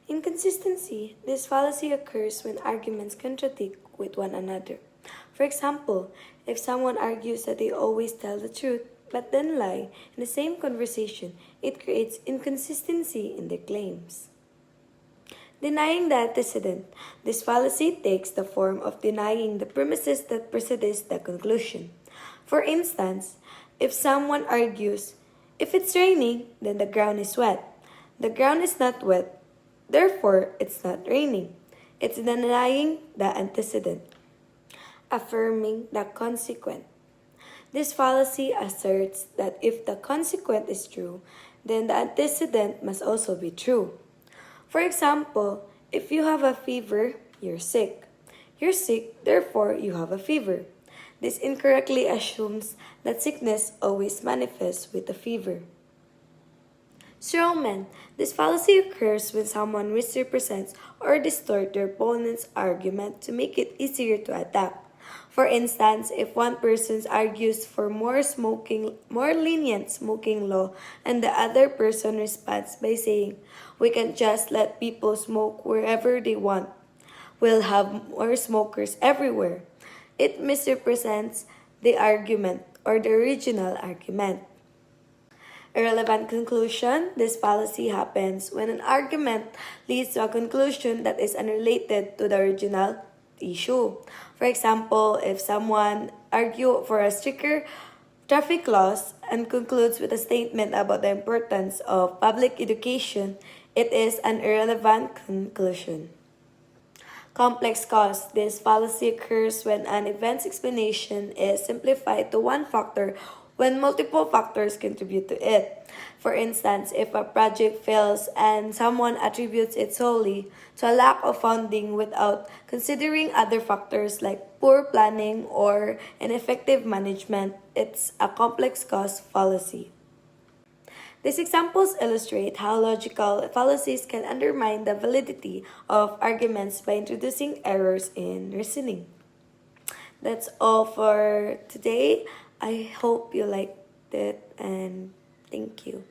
Inconsistency. This fallacy occurs when arguments contradict with one another. For example, if someone argues that they always tell the truth but then lie in the same conversation, it creates inconsistency in their claims. Denying the antecedent. This fallacy takes the form of denying the premises that precedes the conclusion. For instance, if someone argues, if it's raining, then the ground is wet. The ground is not wet, therefore it's not raining. It's denying the antecedent. Affirming the consequent. This fallacy asserts that if the consequent is true, then the antecedent must also be true. For example, if you have a fever, you're sick. You're sick, therefore you have a fever. This incorrectly assumes that sickness always manifests with a fever. Strawman. This fallacy occurs when someone misrepresents or distorts their opponent's argument to make it easier to attack. For instance, if one person argues for more lenient smoking law and the other person responds by saying, "We can't just let people smoke wherever they want. We'll have more smokers everywhere." It misrepresents the argument or the original argument. Irrelevant conclusion. This fallacy happens when an argument leads to a conclusion that is unrelated to the original issue. For example, if someone argues for a stricter traffic laws and concludes with a statement about the importance of public education, it is an irrelevant conclusion. Complex cause. This fallacy occurs when an event's explanation is simplified to one factor when multiple factors contribute to it. For instance, if a project fails and someone attributes it solely to a lack of funding without considering other factors like poor planning or ineffective management, it's a complex cause fallacy. These examples illustrate how logical fallacies can undermine the validity of arguments by introducing errors in reasoning. That's all for today. I hope you liked it and thank you.